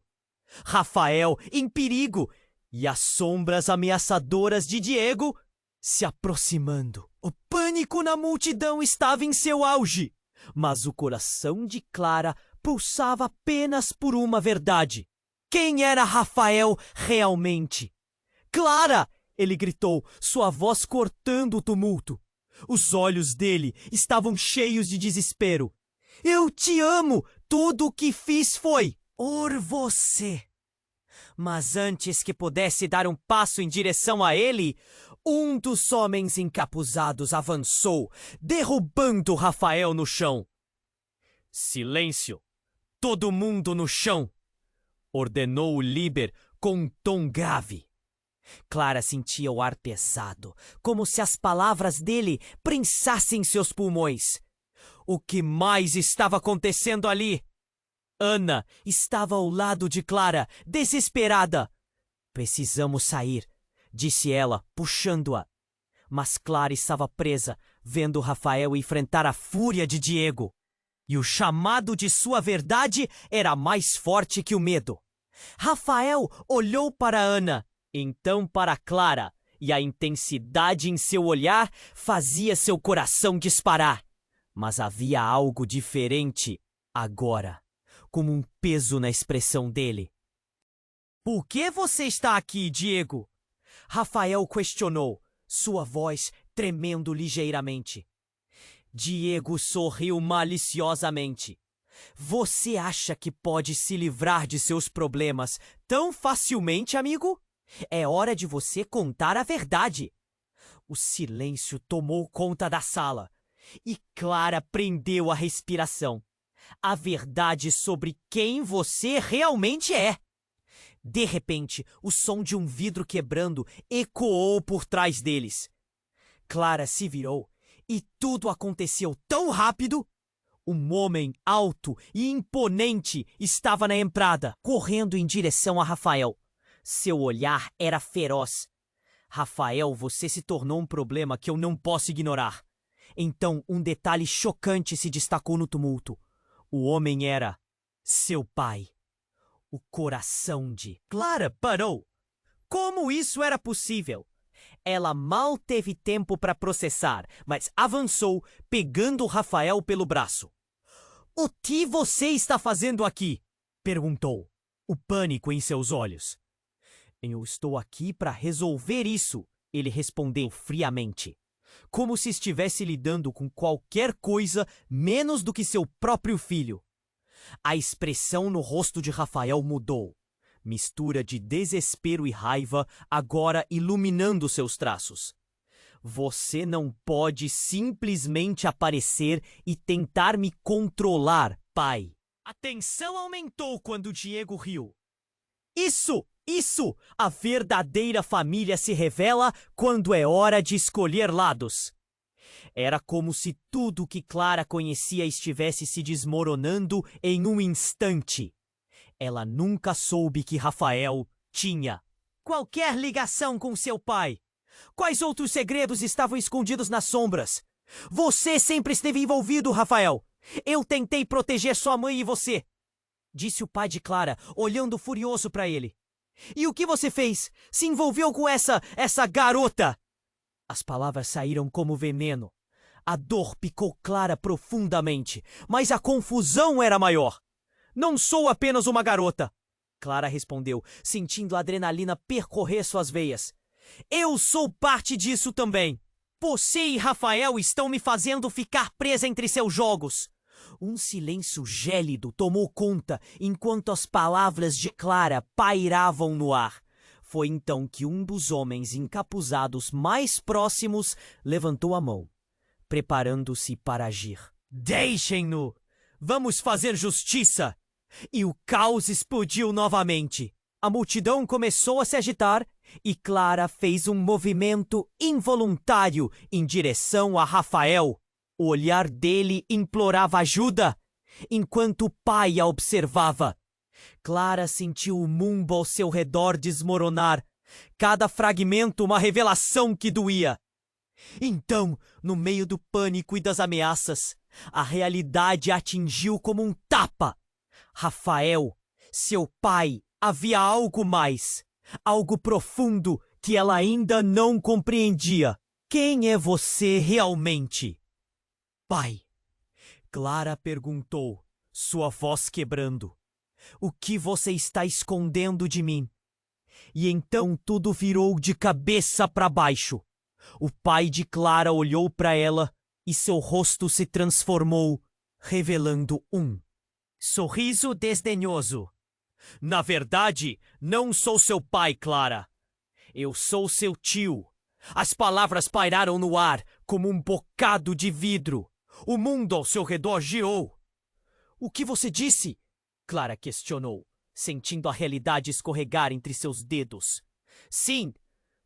Rafael em perigo e as sombras ameaçadoras de Diego se aproximando. O pânico na multidão estava em seu auge, mas o coração de Clara pulsava apenas por uma verdade. Quem era Rafael realmente? Clara! Ele gritou, sua voz cortando o tumulto. Os olhos dele estavam cheios de desespero. Eu te amo! tudo o que fiz foi por você. Mas antes que pudesse dar um passo em direção a ele, um dos homens encapuzados avançou, derrubando Rafael no chão. Silêncio! Todo mundo no chão! Ordenou o líder com um tom grave. Clara sentia o ar pesado, como se as palavras dele prensassem seus pulmões. O que mais estava acontecendo ali? Ana estava ao lado de Clara, desesperada. Precisamos sair, disse ela, puxando-a. Mas Clara estava presa, vendo Rafael enfrentar a fúria de Diego. E o chamado de sua verdade era mais forte que o medo. Rafael olhou para Ana, então para Clara, e a intensidade em seu olhar fazia seu coração disparar. Mas havia algo diferente agora, como um peso na expressão dele. Por que você está aqui, Diego? Rafael questionou, sua voz tremendo ligeiramente. Diego sorriu maliciosamente. Você acha que pode se livrar de seus problemas tão facilmente, amigo? É hora de você contar a verdade. O silêncio tomou conta da sala e Clara prendeu a respiração. A verdade sobre quem você realmente é. De repente, o som de um vidro quebrando ecoou por trás deles. Clara se virou e tudo aconteceu tão rápido. Um homem alto e imponente estava na entrada, correndo em direção a Rafael. Seu olhar era feroz. Rafael, você se tornou um problema que eu não posso ignorar. Então, um detalhe chocante se destacou no tumulto. O homem era seu pai. O coração de Clara parou. Como isso era possível? Ela mal teve tempo para processar, mas avançou, pegando Rafael pelo braço. O que você está fazendo aqui? Perguntou, o pânico em seus olhos. Eu estou aqui para resolver isso, ele respondeu friamente, como se estivesse lidando com qualquer coisa menos do que seu próprio filho. A expressão no rosto de Rafael mudou. Mistura de desespero e raiva agora iluminando seus traços. Você não pode simplesmente aparecer e tentar me controlar, pai. A tensão aumentou quando Diego riu. Isso! A verdadeira família se revela quando é hora de escolher lados. Era como se tudo que Clara conhecia estivesse se desmoronando em um instante. Ela nunca soube que Rafael tinha qualquer ligação com seu pai. Quais outros segredos estavam escondidos nas sombras? Você sempre esteve envolvido, Rafael. Eu tentei proteger sua mãe e você, disse o pai de Clara, olhando furioso para ele. E o que você fez? Se envolveu com essa garota? As palavras saíram como veneno. A dor picou Clara profundamente, mas a confusão era maior. Não sou apenas uma garota, Clara respondeu, sentindo a adrenalina percorrer suas veias. Eu sou parte disso também. Você e Rafael estão me fazendo ficar presa entre seus jogos. Um silêncio gélido tomou conta enquanto as palavras de Clara pairavam no ar. Foi então que um dos homens encapuzados mais próximos levantou a mão, preparando-se para agir. Deixem-no! Vamos fazer justiça! E o caos explodiu novamente. A multidão começou a se agitar e Clara fez um movimento involuntário em direção a Rafael. O olhar dele implorava ajuda, enquanto o pai a observava. Clara sentiu o mundo ao seu redor desmoronar, cada fragmento uma revelação que doía. Então, no meio do pânico e das ameaças, a realidade a atingiu como um tapa. Rafael, seu pai, havia algo mais, algo profundo que ela ainda não compreendia. Quem é você realmente? Pai, Clara perguntou, sua voz quebrando. O que você está escondendo de mim? E então tudo virou de cabeça para baixo. O pai de Clara olhou para ela e seu rosto se transformou, revelando Sorriso desdenhoso. Na verdade, não sou seu pai, Clara. Eu sou seu tio. As palavras pairaram no ar como um bocado de vidro. O mundo ao seu redor girou. O que você disse? Clara questionou, sentindo a realidade escorregar entre seus dedos. Sim,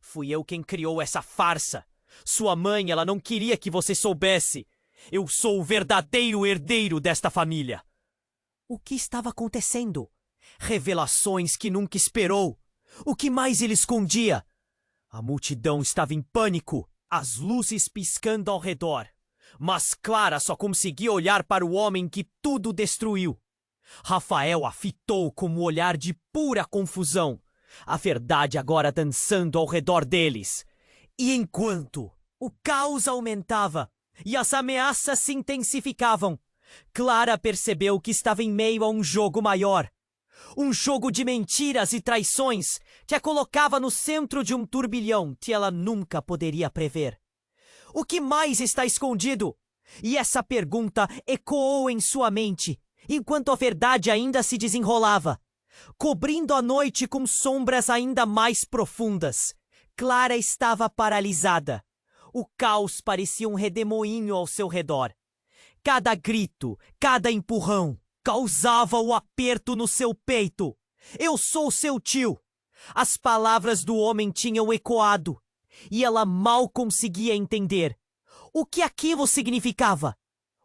fui eu quem criou essa farsa. Sua mãe, ela não queria que você soubesse. Eu sou o verdadeiro herdeiro desta família. O que estava acontecendo? Revelações que nunca esperou. O que mais ele escondia? A multidão estava em pânico, as luzes piscando ao redor. Mas Clara só conseguia olhar para o homem que tudo destruiu. Rafael a fitou com um olhar de pura confusão. A verdade agora dançando ao redor deles. E enquanto o caos aumentava e as ameaças se intensificavam, Clara percebeu que estava em meio a um jogo maior. Um jogo de mentiras e traições que a colocava no centro de um turbilhão que ela nunca poderia prever. O que mais está escondido? E essa pergunta ecoou em sua mente, enquanto a verdade ainda se desenrolava, cobrindo a noite com sombras ainda mais profundas. Clara estava paralisada. O caos parecia um redemoinho ao seu redor. Cada grito, cada empurrão, causava o aperto no seu peito. Eu sou seu tio. As palavras do homem tinham ecoado, e ela mal conseguia entender. O que aquilo significava?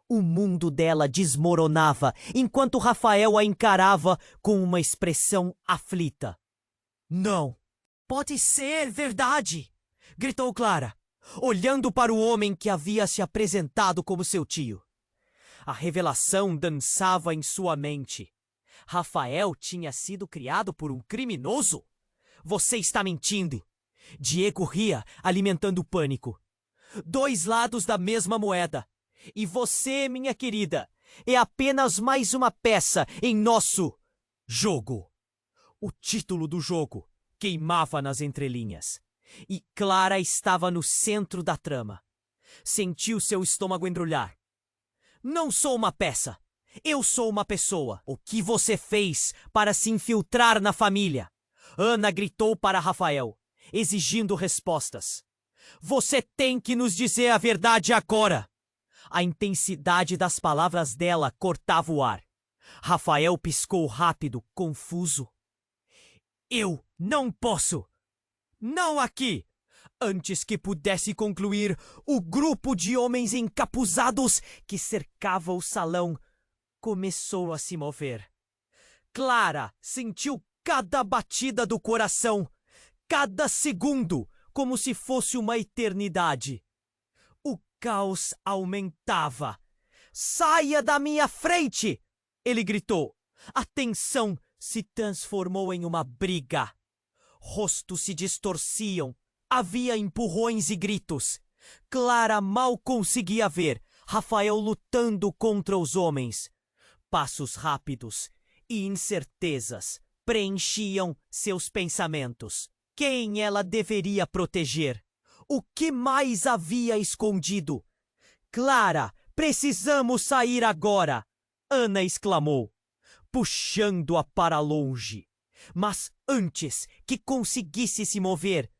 O mundo dela desmoronava, enquanto Rafael a encarava com uma expressão aflita. Não, pode ser verdade, gritou Clara, olhando para o homem que havia se apresentado como seu tio. A revelação dançava em sua mente. Rafael tinha sido criado por um criminoso? Você está mentindo. Diego ria, alimentando o pânico. Dois lados da mesma moeda. E você, minha querida, é apenas mais uma peça em nosso jogo. O título do jogo queimava nas entrelinhas. E Clara estava no centro da trama. Sentiu seu estômago embrulhar. Não sou uma peça. Eu sou uma pessoa. O que você fez para se infiltrar na família? Ana gritou para Rafael, exigindo respostas. Você tem que nos dizer a verdade agora. A intensidade das palavras dela cortava o ar. Rafael piscou rápido, confuso. Eu não posso. Não aqui. Antes que pudesse concluir, o grupo de homens encapuzados que cercava o salão começou a se mover. Clara sentiu cada batida do coração, cada segundo, como se fosse uma eternidade. O caos aumentava. Saia da minha frente! Ele gritou. A tensão se transformou em uma briga. Rostos se distorciam. Havia empurrões e gritos. Clara mal conseguia ver Rafael lutando contra os homens. Passos rápidos e incertezas preenchiam seus pensamentos. Quem ela deveria proteger? O que mais havia escondido? Clara, precisamos sair agora! Ana exclamou, puxando-a para longe. Mas antes que conseguisse se mover,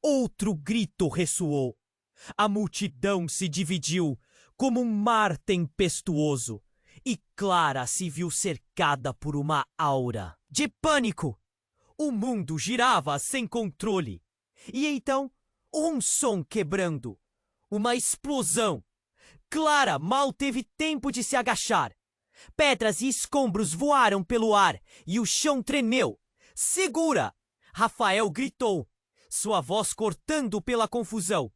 outro grito ressoou. A multidão se dividiu como um mar tempestuoso e Clara se viu cercada por uma aura de pânico. O mundo girava sem controle. E então, um som quebrando. Uma explosão. Clara mal teve tempo de se agachar. Pedras e escombros voaram pelo ar e o chão tremeu. Segura! Rafael gritou, sua voz cortando pela confusão.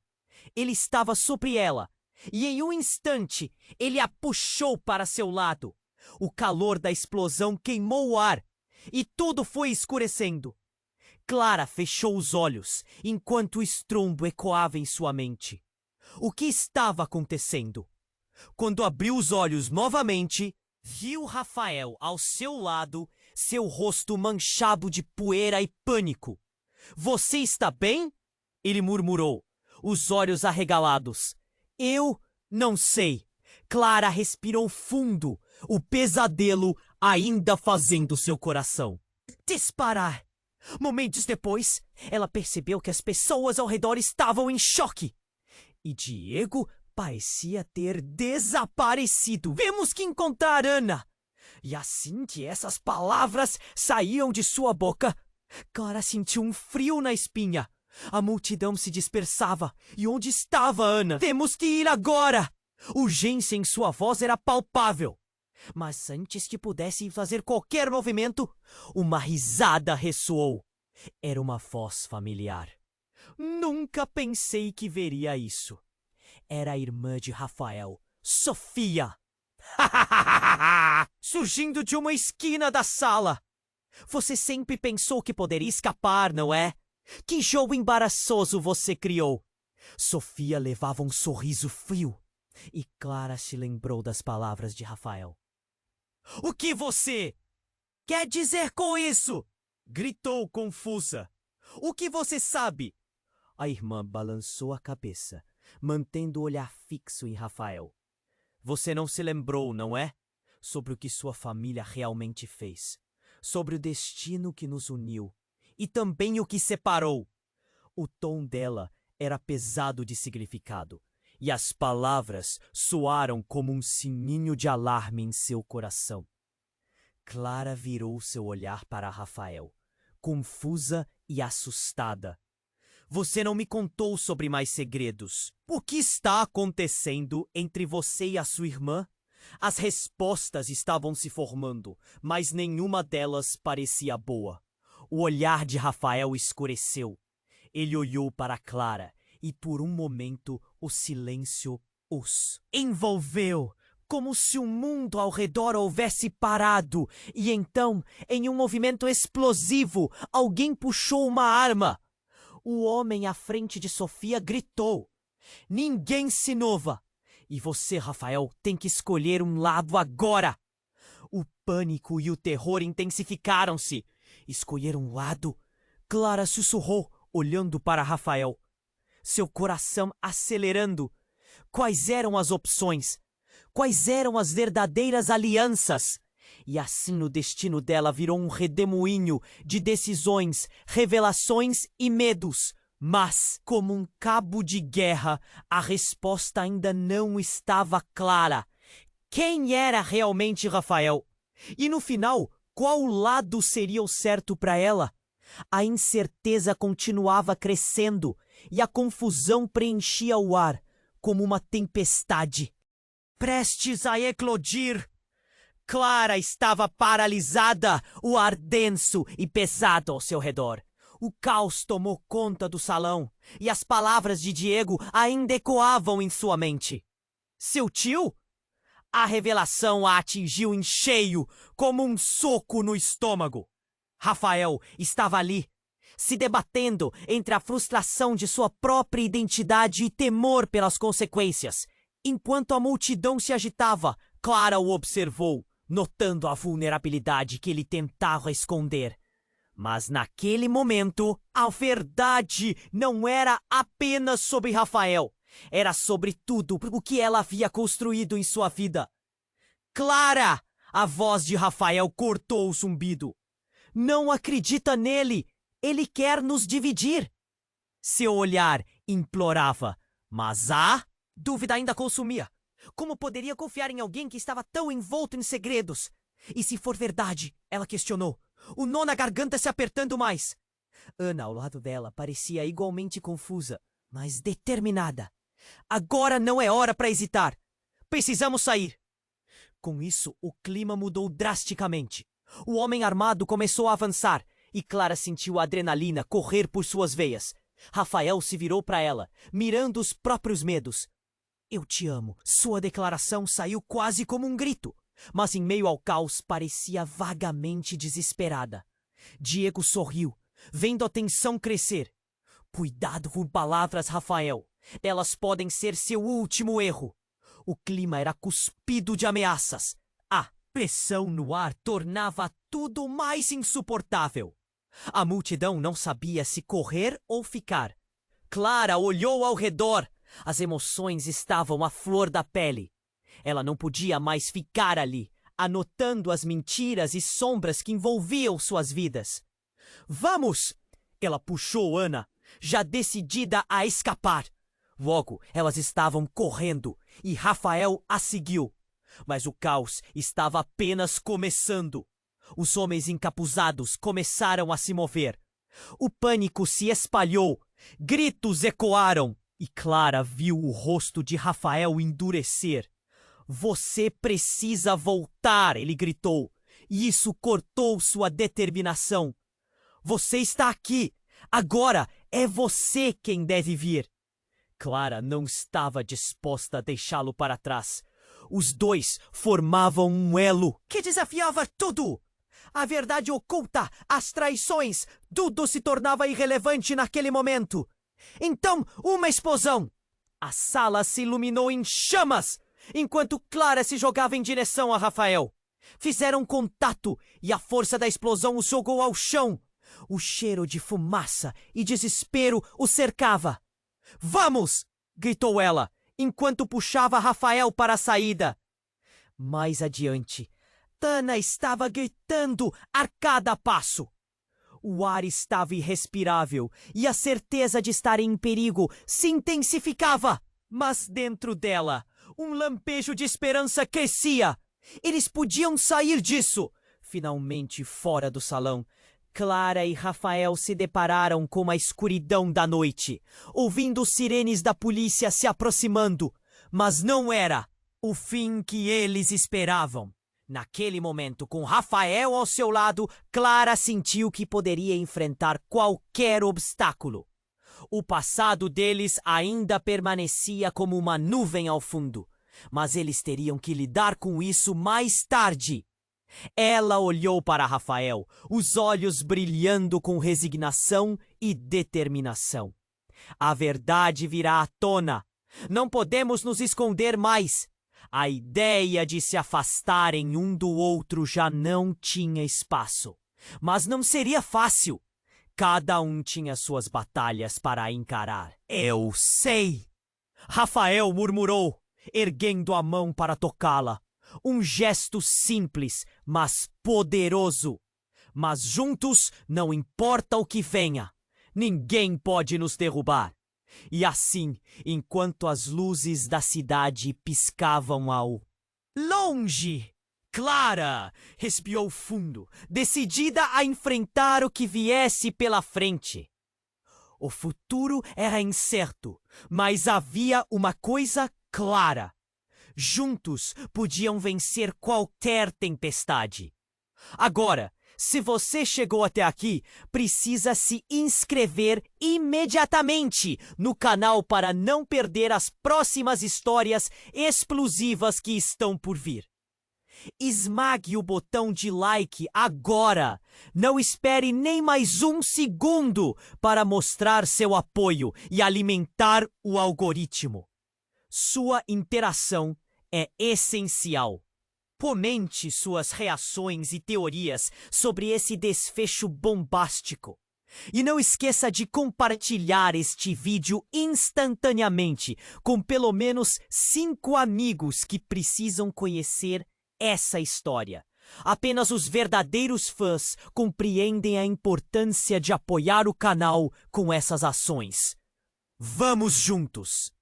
Ele estava sobre ela, e em um instante ele a puxou para seu lado. O calor da explosão queimou o ar, e tudo foi escurecendo. Clara fechou os olhos, enquanto o estrondo ecoava em sua mente. O que estava acontecendo? Quando abriu os olhos novamente, viu Rafael ao seu lado, seu rosto manchado de poeira e pânico. Você está bem? Ele murmurou, os olhos arregalados. Eu não sei. Clara respirou fundo. O pesadelo ainda fazendo seu coração disparar. Momentos depois, ela percebeu que as pessoas ao redor estavam em choque. E Diego parecia ter desaparecido. Temos que encontrar Ana. E assim que essas palavras saíam de sua boca, Clara sentiu um frio na espinha. A multidão se dispersava. E onde estava Ana? Temos que ir agora! Urgência em sua voz era palpável. Mas antes que pudesse fazer qualquer movimento, uma risada ressoou. Era uma voz familiar. Nunca pensei que veria isso. Era a irmã de Rafael, Sofia. Surgindo de uma esquina da sala. Você sempre pensou que poderia escapar, não é? Que jogo embaraçoso você criou. Sofia levava um sorriso frio. E Clara se lembrou das palavras de Rafael. O que você quer dizer com isso? Gritou confusa. O que você sabe? A irmã balançou a cabeça, mantendo o olhar fixo em Rafael. Você não se lembrou, não é? Sobre o que sua família realmente fez. Sobre o destino que nos uniu. E também o que separou. O tom dela era pesado de significado. E as palavras soaram como um sininho de alarme em seu coração. Clara virou seu olhar para Rafael, confusa e assustada. Você não me contou sobre mais segredos. O que está acontecendo entre você e a sua irmã? As respostas estavam se formando, mas nenhuma delas parecia boa. O olhar de Rafael escureceu. Ele olhou para Clara e por um momento o silêncio os envolveu, como se o mundo ao redor houvesse parado. E então, em um movimento explosivo, alguém puxou uma arma. O homem à frente de Sofia gritou. Ninguém se inova. E você, Rafael, tem que escolher um lado agora. O pânico e o terror intensificaram-se. Escolher um lado? Clara sussurrou, olhando para Rafael. Seu coração acelerando. Quais eram as opções? Quais eram as verdadeiras alianças? E assim o destino dela virou um redemoinho de decisões, revelações e medos. Mas, como um cabo de guerra, a resposta ainda não estava clara. Quem era realmente Rafael? E no final, qual lado seria o certo para ela? A incerteza continuava crescendo e a confusão preenchia o ar como uma tempestade. Prestes a eclodir, Clara estava paralisada, o ar denso e pesado ao seu redor. O caos tomou conta do salão e as palavras de Diego ainda ecoavam em sua mente. Seu tio? A revelação a atingiu em cheio, como um soco no estômago. Rafael estava ali, se debatendo entre a frustração de sua própria identidade e temor pelas consequências. Enquanto a multidão se agitava, Clara o observou, notando a vulnerabilidade que ele tentava esconder. Mas naquele momento, a verdade não era apenas sobre Rafael. Era sobre tudo o que ela havia construído em sua vida. Clara! A voz de Rafael cortou o zumbido. Não acredita nele! Ele quer nos dividir! Seu olhar implorava, mas a dúvida ainda consumia. Como poderia confiar em alguém que estava tão envolto em segredos? E se for verdade, ela questionou, o nó na garganta se apertando mais. Ana, ao lado dela, parecia igualmente confusa, mas determinada. Agora não é hora para hesitar. Precisamos sair. Com isso, o clima mudou drasticamente. O homem armado começou a avançar e Clara sentiu a adrenalina correr por suas veias. Rafael se virou para ela, mirando os próprios medos. Eu te amo. Sua declaração saiu quase como um grito, mas em meio ao caos parecia vagamente desesperada. Diego sorriu, vendo a tensão crescer. Cuidado com palavras, Rafael. Elas podem ser seu último erro. O clima era cuspido de ameaças. A pressão no ar tornava tudo mais insuportável. A multidão não sabia se correr ou ficar. Clara olhou ao redor. As emoções estavam à flor da pele. Ela não podia mais ficar ali, anotando as mentiras e sombras que envolviam suas vidas. Vamos! Ela puxou Ana, já decidida a escapar. Logo, elas estavam correndo e Rafael a seguiu. Mas o caos estava apenas começando. Os homens encapuzados começaram a se mover. O pânico se espalhou, gritos ecoaram e Clara viu o rosto de Rafael endurecer. Você precisa voltar, ele gritou, e isso cortou sua determinação. Você está aqui, agora é você quem deve vir. Clara não estava disposta a deixá-lo para trás. Os dois formavam um elo que desafiava tudo. A verdade oculta, as traições, tudo se tornava irrelevante naquele momento. Então, uma explosão. A sala se iluminou em chamas, enquanto Clara se jogava em direção a Rafael. Fizeram contato e a força da explosão o jogou ao chão. O cheiro de fumaça e desespero o cercava. Vamos! Gritou ela, enquanto puxava Rafael para a saída. Mais adiante, Tana estava gritando a cada passo. O ar estava irrespirável e a certeza de estar em perigo se intensificava. Mas dentro dela, um lampejo de esperança crescia. Eles podiam sair disso. Finalmente, fora do salão, Clara e Rafael se depararam com a escuridão da noite, ouvindo sirenes da polícia se aproximando. Mas não era o fim que eles esperavam. Naquele momento, com Rafael ao seu lado, Clara sentiu que poderia enfrentar qualquer obstáculo. O passado deles ainda permanecia como uma nuvem ao fundo, mas eles teriam que lidar com isso mais tarde. Ela olhou para Rafael, os olhos brilhando com resignação e determinação. A verdade virá à tona. Não podemos nos esconder mais. A ideia de se afastarem um do outro já não tinha espaço. Mas não seria fácil. Cada um tinha suas batalhas para encarar. Eu sei! Rafael murmurou, erguendo a mão para tocá-la. Um gesto simples, mas poderoso. Mas juntos, não importa o que venha, ninguém pode nos derrubar. E assim, enquanto as luzes da cidade piscavam ao longe, Clara respirou fundo, decidida a enfrentar o que viesse pela frente. O futuro era incerto, mas havia uma coisa clara. Juntos podiam vencer qualquer tempestade. Agora, se você chegou até aqui, precisa se inscrever imediatamente no canal para não perder as próximas histórias explosivas que estão por vir. Esmague o botão de like agora. Não espere nem mais um segundo para mostrar seu apoio e alimentar o algoritmo. Sua interação é essencial. Comente suas reações e teorias sobre esse desfecho bombástico. E não esqueça de compartilhar este vídeo instantaneamente com pelo menos 5 amigos que precisam conhecer essa história. Apenas os verdadeiros fãs compreendem a importância de apoiar o canal com essas ações. Vamos juntos!